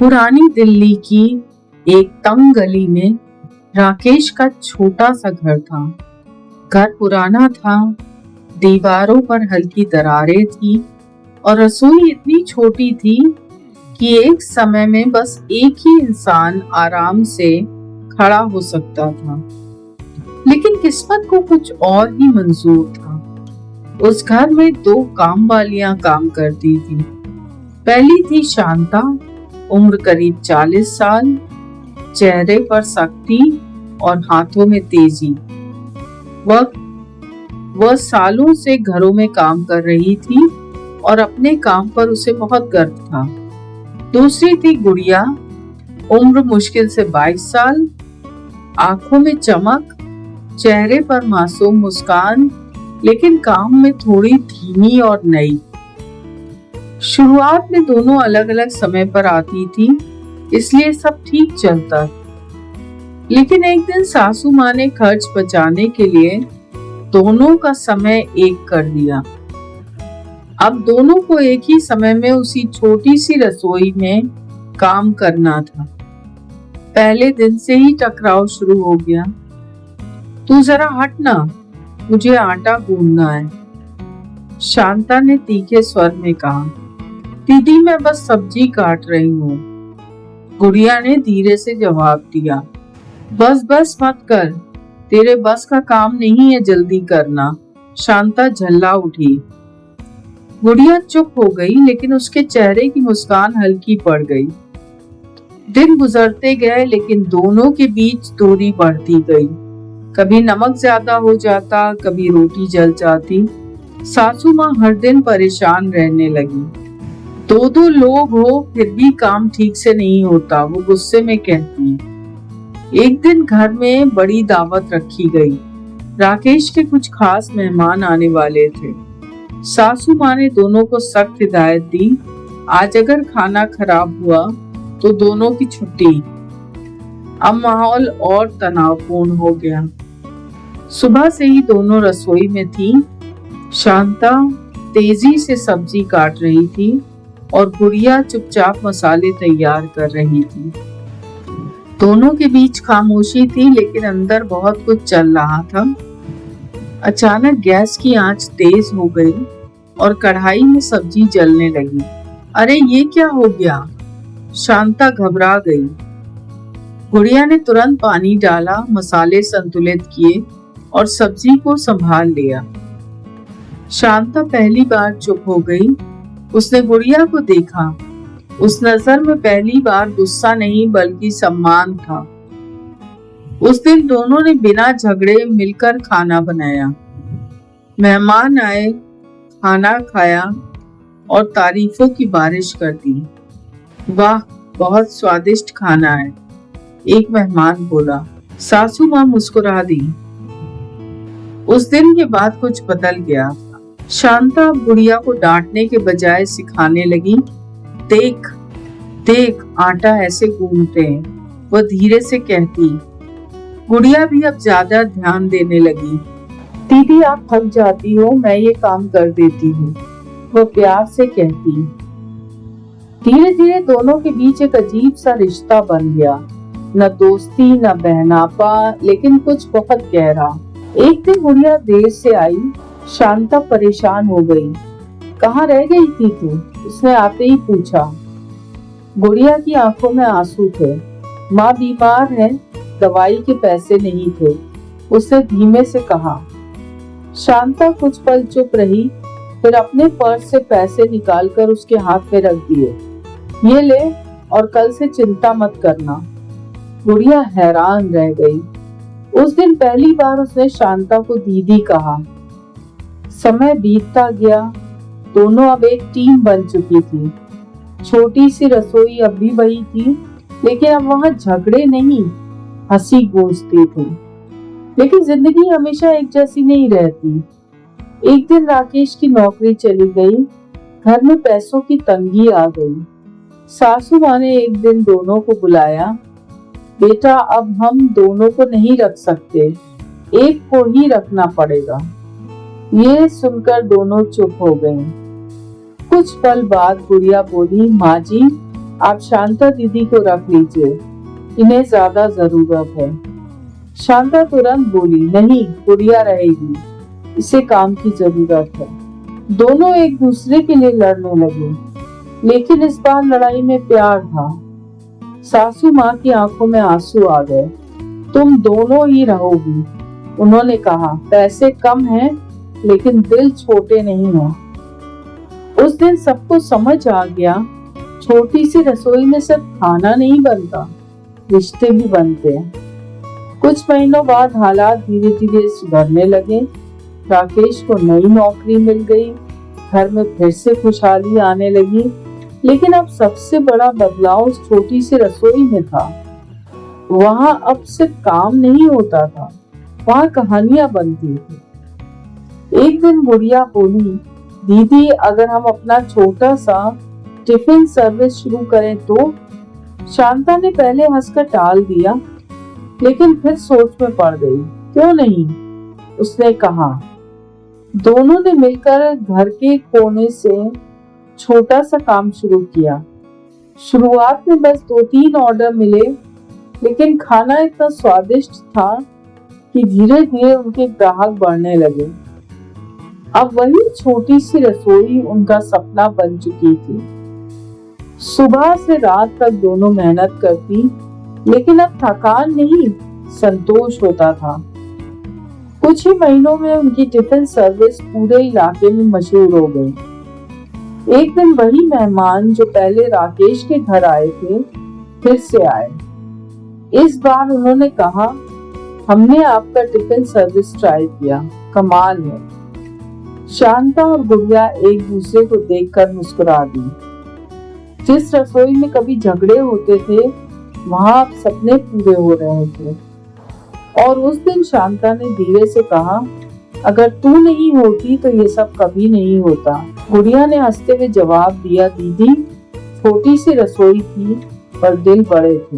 पुरानी दिल्ली की एक तंग गली में राकेश का छोटा सा घर था। घर पुराना था, दीवारों पर हल्की दरारें थी और रसोई इतनी छोटी थी कि एक समय में बस एक ही इंसान आराम से खड़ा हो सकता था। लेकिन किस्मत को कुछ और ही मंजूर था। उस घर में दो काम वालियां काम करती थी। पहली थी शांता, उम्र करीब 40 साल, चेहरे पर सख्ती और हाथों में तेजी। वह सालों से घरों में काम कर रही थी और अपने काम पर उसे बहुत गर्व था। दूसरी थी गुड़िया, उम्र मुश्किल से 22 साल, आंखों में चमक, चेहरे पर मासूम मुस्कान, लेकिन काम में थोड़ी धीमी और नई। शुरुआत में दोनों अलग अलग समय पर आती थी, इसलिए सब ठीक चलता। लेकिन एक दिन सासू माँ ने खर्च बचाने के लिए दोनों का समय एक कर दिया। अब दोनों को एक ही समय में उसी छोटी सी रसोई में काम करना था। पहले दिन से ही टकराव शुरू हो गया। तू जरा हट ना, मुझे आटा गूंदना है, शांता ने तीखे स्वर में कहा। दीदी मैं बस सब्जी काट रही हूँ, गुड़िया ने धीरे से जवाब दिया। बस बस मत कर, तेरे बस का काम नहीं है जल्दी करना, शांता झल्ला उठी। गुड़िया चुप हो गई, लेकिन उसके चेहरे की मुस्कान हल्की पड़ गई। दिन गुजरते गए, लेकिन दोनों के बीच दूरी बढ़ती गई। कभी नमक ज्यादा हो जाता, कभी रोटी जल जाती। सासू माँ हर दिन परेशान रहने लगी। दो लोग हो फिर भी काम ठीक से नहीं होता, वो गुस्से में कहती। एक दिन घर में बड़ी दावत रखी गई। राकेश के कुछ खास मेहमान आने वाले थे। सासू माँ ने दोनों को सख्त हिदायत दी, आज अगर खाना खराब हुआ तो दोनों की छुट्टी। अब माहौल और तनावपूर्ण हो गया। सुबह से ही दोनों रसोई में थी। शांता तेजी से सब्जी काट रही थी और गुड़िया चुपचाप मसाले तैयार कर रही थी। दोनों के बीच खामोशी थी, लेकिन अंदर बहुत कुछ चल रहा था। अचानक गैस की आंच तेज हो गई और कढ़ाई में सब्जी जलने लगी। अरे ये क्या हो गया? शांता घबरा गई। गुड़िया ने तुरंत पानी डाला, मसाले संतुलित किए और सब्जी को संभाल लिया। शांता पहली बार चुप हो गई। उसने गुड़िया को देखा। उस नजर में पहली बार गुस्सा नहीं बल्कि सम्मान था। उस दिन दोनों ने बिना झगड़े मिलकर खाना बनाया। मेहमान आए, खाना खाया और तारीफों की बारिश कर दी। वाह, बहुत स्वादिष्ट खाना है, एक मेहमान बोला। सासू माँ मुस्कुरा दी। उस दिन के बाद कुछ बदल गया। शांता गुड़िया को डांटने के बजाय सिखाने लगी। देख देख, आटा ऐसे गूंथते हैं, वह धीरे से कहती। गुड़िया भी अब ज्यादा ध्यान देने लगी। दीदी आप थक जाती हो, मैं ये काम कर देती हूँ, वह प्यार से कहती। धीरे धीरे दोनों के बीच एक अजीब सा रिश्ता बन गया। न दोस्ती न बहनापा, लेकिन कुछ बहुत गहरा। एक दिन गुड़िया देर से आई। शांता परेशान हो गई। कहाँ रह गई थी तू? उसने आते ही पूछा। गुड़िया की आंखों में आंसू थे। माँ बीमार है, दवाई के पैसे नहीं थे, उसने धीमे से कहा। शांता कुछ पल चुप रही, फिर अपने पर्स से पैसे निकालकर उसके हाथ में रख दिए। ये ले और कल से चिंता मत करना। गुड़िया हैरान रह गई। उस दिन पहली बार उसने शांता को दीदी कहा। समय बीतता गया। दोनों अब एक टीम बन चुकी थी। छोटी सी रसोई अब भी वही थी, लेकिन अब वहां झगड़े नहीं, हंसी गूंजती थी। लेकिन जिंदगी हमेशा एक जैसी नहीं रहती। एक दिन राकेश की नौकरी चली गई। घर में पैसों की तंगी आ गई। सासू माँ ने एक दिन दोनों को बुलाया। बेटा, अब हम दोनों को नहीं रख सकते, एक को ही रखना पड़ेगा। ये सुनकर दोनों चुप हो गए। कुछ पल बाद गुड़िया बोली, माँ जी आप शांता दीदी को रख लीजिए, इन्हें ज्यादा जरूरत है। शांता तुरंत बोली, नहीं, गुड़िया रहेगी, इसे काम की जरूरत है। दोनों एक दूसरे के लिए लड़ने लगे, लेकिन इस बार लड़ाई में प्यार था। सासू माँ की आंखों में आंसू आ गए। तुम दोनों ही रहोगी, उन्होंने कहा। पैसे कम हैं, लेकिन दिल छोटे नहीं हैं। उस दिन सबको समझ आ गया, छोटी सी रसोई में सिर्फ खाना नहीं बनता, रिश्ते भी बनते हैं। कुछ महीनों बाद हालात धीरे धीरे सुधरने लगे। राकेश को नई नौकरी मिल गई, घर में फिर से खुशहाली आने लगी। लेकिन अब सबसे बड़ा बदलाव उस छोटी सी रसोई में था। वहां अब सिर्फ काम नहीं होता था, वहां कहानियां बनती थी। एक दिन गुड़िया बोली, दीदी अगर हम अपना छोटा सा टिफिन सर्विस शुरू करें तो? शांता ने पहले हंसकर टाल दिया, लेकिन फिर सोच में पड़ गई। क्यों नहीं, उसने कहा। दोनों ने मिलकर घर के कोने से छोटा सा काम शुरू किया। शुरुआत में बस 2-3 ऑर्डर मिले, लेकिन खाना इतना स्वादिष्ट था कि धीरे धीरे उनके ग्राहक बढ़ने लगे। अब वही छोटी सी रसोई उनका सपना बन चुकी थी। सुबह से रात तक दोनों मेहनत करती, लेकिन अब थकान नहीं, संतोष होता था। कुछ ही महीनों में उनकी टिफिन सर्विस पूरे इलाके में मशहूर हो गई। एक दिन वही मेहमान जो पहले राकेश के घर आए थे, फिर से आए। इस बार उन्होंने कहा, हमने आपका टिफिन सर्विस ट्राई किया, कमाल है। शांता और गुड़िया एक दूसरे को देखकर मुस्कुरा दी। जिस रसोई में कभी झगड़े होते थे, वहां अब सपने पूरे हो रहे थे। और उस दिन शांता ने धीरे से कहा, अगर तू नहीं होती तो ये सब कभी नहीं होता। गुड़िया ने हंसते हुए जवाब दिया, दीदी छोटी सी रसोई थी पर दिल बड़े थे।